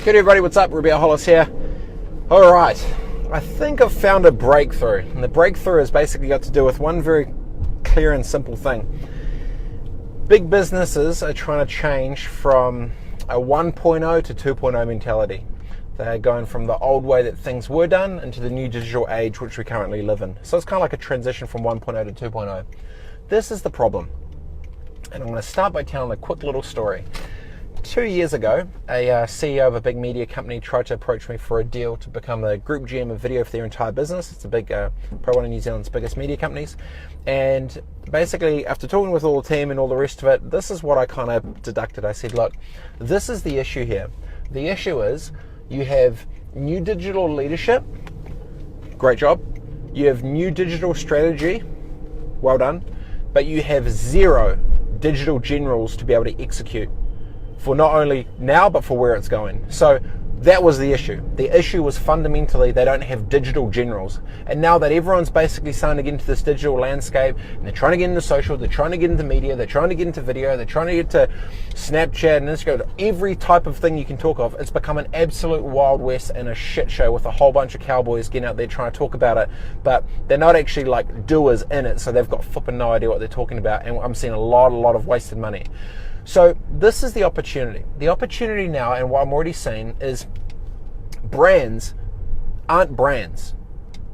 Good everybody, what's up? Robett Hollis here. Alright, I think I've found a breakthrough. And the breakthrough has basically got to do with one very clear and simple thing. Big businesses are trying to change from a 1.0 to 2.0 mentality. They're going from the old way that things were done into the new digital age which we currently live in. So it's kind of like a transition from 1.0 to 2.0. This is the problem. And I'm going to start by telling a quick little story. 2 years ago, a CEO of a big media company tried to approach me for a deal to become a group GM of video for their entire business. It's a big, probably one of New Zealand's biggest media companies. And basically, after talking with all the team and all the rest of it, this is what I kind of deducted. I said, look, this is the issue here. The issue is you have new digital leadership. Great job. You have new digital strategy. Well done. But you have zero digital generals to be able to execute for not only now, but for where it's going. So that was the issue. The issue was fundamentally they don't have digital generals. And now that everyone's basically starting to get into this digital landscape, and they're trying to get into social, they're trying to get into media, they're trying to get into video, they're trying to get to Snapchat and Instagram, every type of thing you can talk of, it's become an absolute Wild West and a shit show with a whole bunch of cowboys getting out there trying to talk about it, but they're not actually like doers in it, so they've got flipping no idea what they're talking about, and I'm seeing a lot of wasted money. So this is the opportunity. The opportunity now, and what I'm already seeing, is brands aren't brands.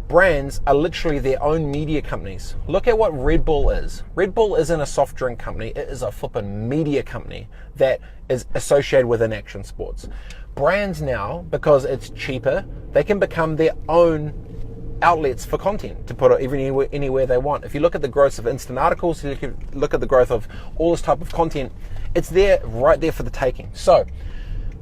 Brands are literally their own media companies. Look at what Red Bull is. Red Bull isn't a soft drink company. It is a flipping media company that is associated with action sports. Brands now, because it's cheaper, they can become their own outlets for content to put it anywhere they want. If you look at the growth of instant articles, you look at the growth of all this type of content, it's there, right there for the taking. So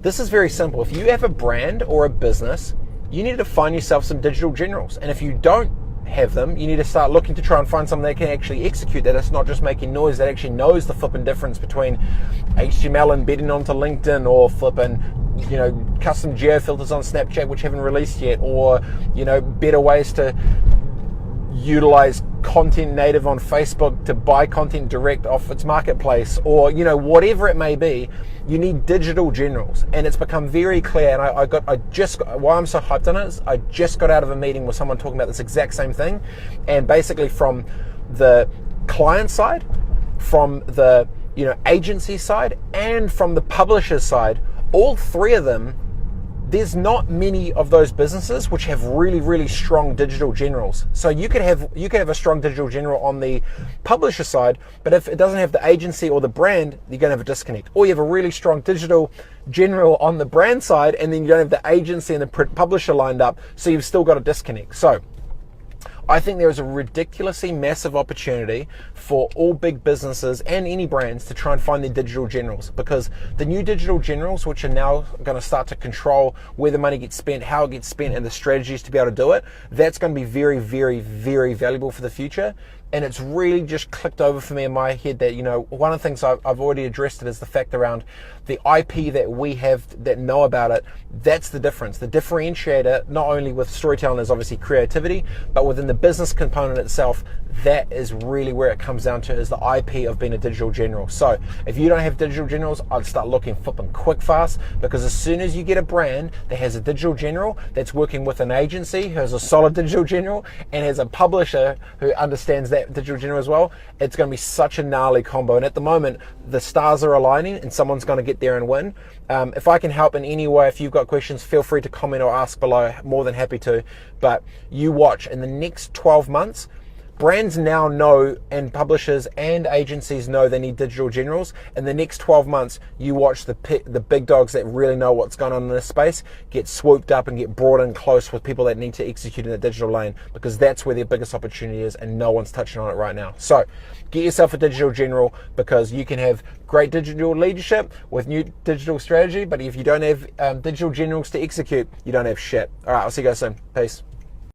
this is very simple. If you have a brand or a business, you need to find yourself some digital generals. And if you don't have them, you need to start looking to try and find something that can actually execute that. It's not just making noise, that actually knows the flipping difference between HTML embedding onto LinkedIn or flipping, custom geo filters on Snapchat which haven't released yet, or better ways to utilize content native on Facebook to buy content direct off its marketplace, or whatever it may be. You need digital generals, and it's become very clear. And why I'm so hyped on it is I just got out of a meeting with someone talking about this exact same thing, and basically from the client side, from the agency side, and from the publisher side, all three of them, there's not many of those businesses which have really strong digital generals. So you could have a strong digital general on the publisher side, but if it doesn't have the agency or the brand, you're going to have a disconnect. Or you have a really strong digital general on the brand side, and then you don't have the agency and the publisher lined up, so you've still got a disconnect. So I think there is a ridiculously massive opportunity for all big businesses and any brands to try and find their digital generals, because the new digital generals, which are now going to start to control where the money gets spent, how it gets spent, and the strategies to be able to do it, that's going to be very valuable for the future. And it's really just clicked over for me in my head that, one of the things I've already addressed it is the fact around the IP that we have that know about it. That's the difference. The differentiator, not only with storytelling, is obviously creativity, but within the business component itself, that is really where it comes down to, is the IP of being a digital general. So if you don't have digital generals, I'd start looking flipping quick fast, because as soon as you get a brand that has a digital general that's working with an agency who has a solid digital general and has a publisher who understands that digital general as well, it's going to be such a gnarly combo. And at the moment, the stars are aligning and someone's going to get there and win. If I can help in any way, if you've got questions, feel free to comment or ask below. More than happy to. But you watch, in the next 12 months, brands now know, and publishers and agencies know, they need digital generals. In the next 12 months, you watch the big dogs that really know what's going on in this space get swooped up and get brought in close with people that need to execute in the digital lane, because that's where their biggest opportunity is, and no one's touching on it right now. So get yourself a digital general, because you can have great digital leadership with new digital strategy, but if you don't have digital generals to execute, you don't have shit. All right, I'll see you guys soon. Peace.